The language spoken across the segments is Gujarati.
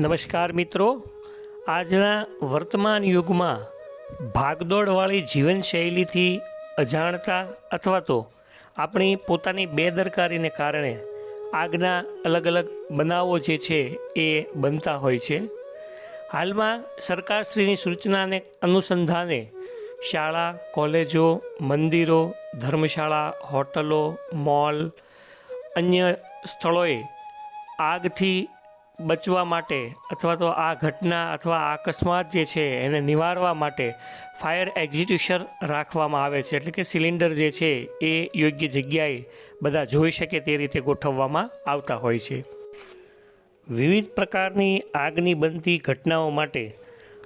નમસ્કાર મિત્રો, આજના વર્તમાન યુગમાં ભાગદોડવાળી જીવનશૈલીથી અજાણતા અથવા તો આપણી પોતાની બેદરકારીને કારણે આગના અલગ અલગ બનાવો જે છે એ બનતા હોય છે. હાલમાં સરકારશ્રીની સૂચનાને અનુસંધાને શાળા, કોલેજો, મંદિરો, ધર્મશાળા, હોટલો, મોલ, અન્ય સ્થળોએ આગથી બચવા માટે અથવા તો આ ઘટના અથવા આ અકસ્માત જે છે એને નિવારવા માટે ફાયર એક્ઝિક્યુશન રાખવામાં આવે છે. એટલે કે સિલિન્ડર જે છે એ યોગ્ય જગ્યાએ બધા જોઈ શકે તે રીતે ગોઠવવામાં આવતા હોય છે. વિવિધ પ્રકારની આગની બનતી ઘટનાઓ માટે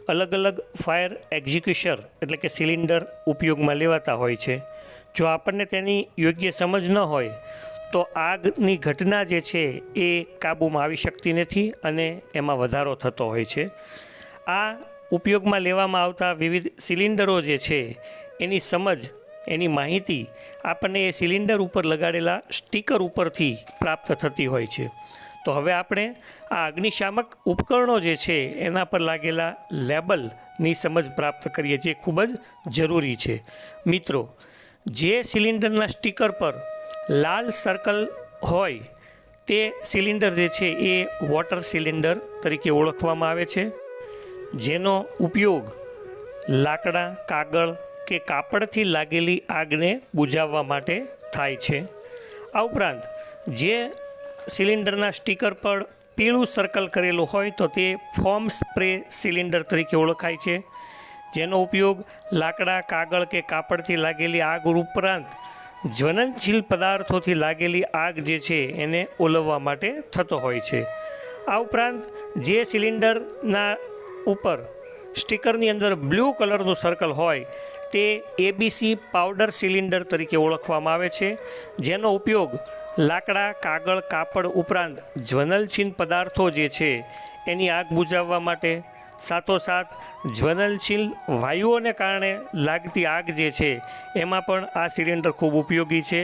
અલગ અલગ ફાયર એક્ઝિક્યુશન એટલે કે સિલિન્ડર ઉપયોગમાં લેવાતા હોય છે. જો આપણને તેની યોગ્ય સમજ ન હોય તો આગની ઘટના જે છે એ કાબૂમાં આવી શકતી નથી અને એમાં વધારો થતો હોય છે. આ ઉપયોગમાં લેવામાં આવતા વિવિધ સિલિન્ડરો જે છે એની સમજ, એની માહિતી આપણને એ સિલિન્ડર ઉપર લગાડેલા સ્ટીકર ઉપરથી પ્રાપ્ત થતી હોય છે. તો હવે આપણે આ અગ્નિશામક ઉપકરણો જે છે એના પર લાગેલા લેબલની સમજ પ્રાપ્ત કરીએ, જે ખૂબ જ જરૂરી છે. મિત્રો, જે સિલિન્ડરના સ્ટીકર પર લાલ સર્કલ હોય તે સિલિન્ડર જે છે એ વોટર સિલિન્ડર તરીકે ઓળખવામાં આવે છે, જેનો ઉપયોગ લાકડા, કાગળ કે કાપડથી લાગેલી આગને બુઝાવવા માટે થાય છે. આ ઉપરાંત જે સિલિન્ડરના સ્ટીકર પર પીળું સર્કલ કરેલું હોય તો તે ફોમ સ્પ્રે સિલિન્ડર તરીકે ઓળખાય છે, જેનો ઉપયોગ લાકડા, કાગળ કે કાપડથી લાગેલી આગ ઉપરાંત જ્વલનશીલ પદાર્થોથી લાગેલી આગ જે છે એને ઓલવવા માટે થતો હોય છે. આ ઉપરાંત જે સિલિન્ડરના ઉપર સ્ટીકરની અંદર બ્લુ કલરનું સર્કલ હોય તે એબીસી પાવડર સિલિન્ડર તરીકે ઓળખવામાં આવે છે, જેનો ઉપયોગ લાકડા, કાગળ, કાપડ ઉપરાંત જ્વલનશીલ પદાર્થો જે છે એની આગ બુઝાવવા માટે, સાથોસાથ જ્વલનશીલ વાયુઓને કારણે લાગતી આગ જે છે એમાં પણ આ સિલિન્ડર ખૂબ ઉપયોગી છે.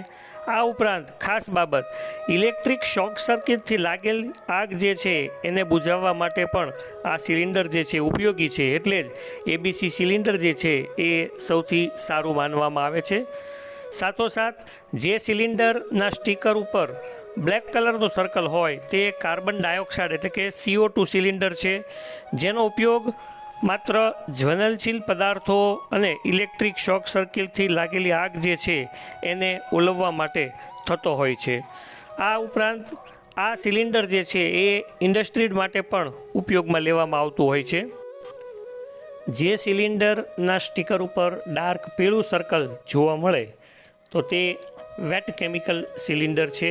આ ઉપરાંત ખાસ બાબત, ઇલેક્ટ્રિક શોર્ટ સર્કિટથી લાગેલ આગ જે છે એને બુઝાવવા માટે પણ આ સિલિન્ડર જે છે ઉપયોગી છે. એટલે જ એબીસી સિલિન્ડર જે છે એ સૌથી સારું માનવામાં આવે છે. સાથોસાથ જે સિલિન્ડરના સ્ટીકર ઉપર બ્લેક કલરનું સર્કલ હોય તે કાર્બન ડાયોક્સાઇડ એટલે કે CO2 સિલિન્ડર છે, જેનો ઉપયોગ માત્ર જ્વલનશીલ પદાર્થો અને ઇલેક્ટ્રિક શોર્ટ સર્કિટથી લાગેલી આગ જે છે એને ઓલવવા માટે થતો હોય છે. આ ઉપરાંત આ સિલિન્ડર જે છે એ ઇન્ડસ્ટ્રી માટે પણ ઉપયોગમાં લેવામાં આવતું હોય છે. જે સિલિન્ડરના સ્ટીકર ઉપર ડાર્ક પીળું સર્કલ જોવા મળે તો તે વેટ કેમિકલ સિલિન્ડર છે,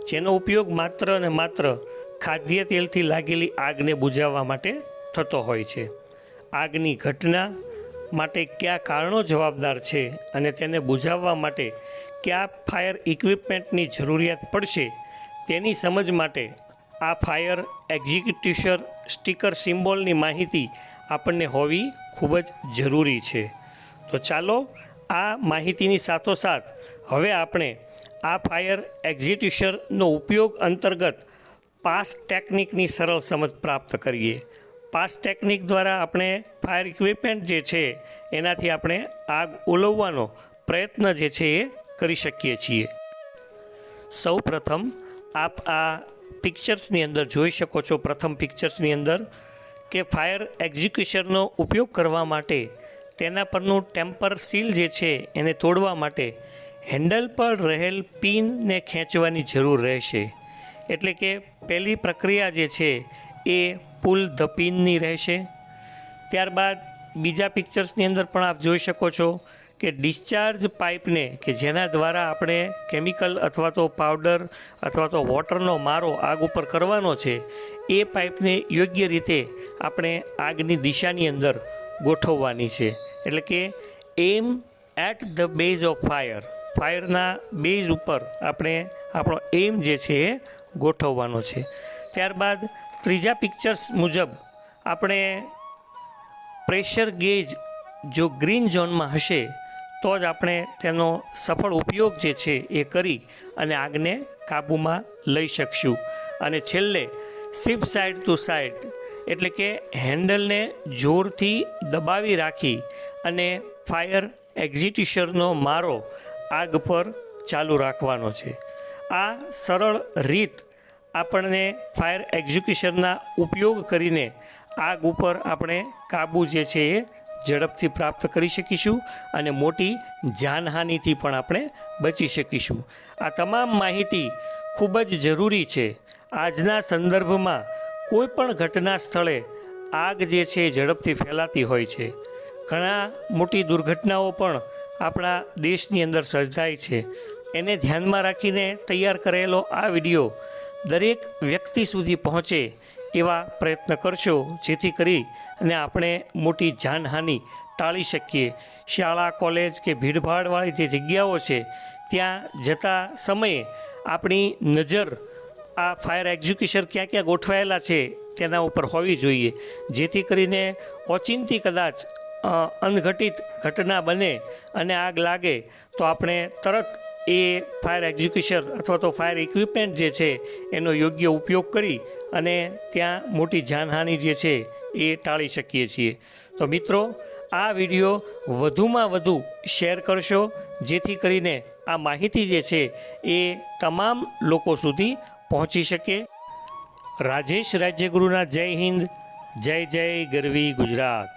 જેનો ઉપયોગ માત્ર અને માત્ર ખાદ્ય તેલથી લાગેલી આગને બુઝાવવા માટે થતો હોય છે. આગની ઘટના માટે કયા કારણો જવાબદાર છે અને તેને બુઝાવવા માટે કયા ફાયર ઇક્વિપમેન્ટની જરૂરિયાત પડશે તેની સમજ માટે આ ફાયર એક્ઝિક્યુશન સ્ટીકર સિમ્બોલની માહિતી આપણને હોવી ખૂબ જ જરૂરી છે. તો ચાલો આ માહિતીની સાથોસાથ હવે આપણે આ ફાયર એક્ઝિક્યુશનનો ઉપયોગ અંતર્ગત પાસ ટેકનિકની સરળ સમજ પ્રાપ્ત કરીએ. પાસ ટેકનિક દ્વારા આપણે ફાયર ઇક્વિપમેન્ટ જે છે એનાથી આપણે આગ ઓલવવાનો પ્રયત્ન જે છે એ કરી શકીએ છીએ. સૌ પ્રથમ આપ આ પિક્ચર્સની અંદર જોઈ શકો છો. પ્રથમ પિક્ચર્સની અંદર કે ફાયર એક્ઝિક્યુશનનો ઉપયોગ કરવા માટે તેના પરનું ટેમ્પર સીલ જે છે એને તોડવા માટે હેન્ડલ પર રહેલ પિનને ખેંચવાની જરૂર રહેશે. એટલે કે પહેલી પ્રક્રિયા જે છે એ પુલ ધ પિનની રહેશે. ત્યારબાદ બીજા પિક્ચર્સની અંદર પણ આપ જોઈ શકો છો કે ડિસ્ચાર્જ પાઇપને કે જેના દ્વારા આપણે કેમિકલ અથવા તો પાવડર અથવા તો વોટરનો મારો આગ ઉપર કરવાનો છે એ પાઇપને યોગ્ય રીતે આપણે આગની દિશાની અંદર ગોઠવવાની છે. એટલે કે aim at the base of ફાયરના બેઝ ઉપર આપણે આપણો એમ જે છે એ ગોઠવવાનો છે. ત્યારબાદ ત્રીજા પિક્ચર્સ મુજબ આપણે પ્રેશર ગેજ જો ગ્રીન ઝોનમાં હશે તો જ આપણે તેનો સફળ ઉપયોગ જે છે એ કરી અને આગને કાબૂમાં લઈ શકશું. અને છેલ્લે સ્વીપ સાઇડ ટુ સાઇડ એટલે કે હેન્ડલને જોરથી દબાવી રાખી અને ફાયર એક્ઝિટિશરનો મારો આગ પર ચાલુ રાખવાનો છે. આ સરળ રીત આપણને ફાયર એક્ઝિક્યુશનના ઉપયોગ કરીને આગ ઉપર આપણે કાબૂ જે છે એ ઝડપથી પ્રાપ્ત કરી શકીશું અને મોટી જાનહાનિથી પણ આપણે બચી શકીશું. આ તમામ માહિતી ખૂબ જ જરૂરી છે. આજના સંદર્ભમાં કોઈ પણ ઘટના સ્થળે આગ જે છે એ ઝડપથી ફેલાતી હોય છે. ઘણા મોટી દુર્ઘટનાઓ પણ આપણા દેશની અંદર સર્જાય છે. એને ધ્યાનમાં રાખીને તૈયાર કરેલો આ વિડીયો દરેક વ્યક્તિ સુધી પહોંચે એવા પ્રયત્ન કરશો, જેથી કરી અને આપણે મોટી જાનહાનિ ટાળી શકીએ. શાળા, કોલેજ કે ભીડભાડવાળી જે જગ્યાઓ છે ત્યાં જતા સમયે આપણી નજર આ ફાયર એક્ઝિક્યુશન ક્યાં ક્યાં ગોઠવાયેલા છે તેના ઉપર હોવી જોઈએ, જેથી કરીને ઓચિંતી કદાચ અનઘટિત ઘટના બને અને આગ લાગે તો આપણે તરત એ ફાયર એક્ઝિક્યુશન અથવા તો ફાયર ઇક્વિપમેન્ટ જે છે એનો યોગ્ય ઉપયોગ કરી અને ત્યાં મોટી જાનહાનિ જે છે એ ટાળી શકીએ છીએ. તો મિત્રો, આ વિડીયો વધુમાં વધુ શેર કરશો, જેથી કરીને આ માહિતી જે છે એ તમામ લોકો સુધી પહોંચી શકે. રાજેશ રાજ્યગુરુના જય હિન્દ, જય જય ગરવી ગુજરાત.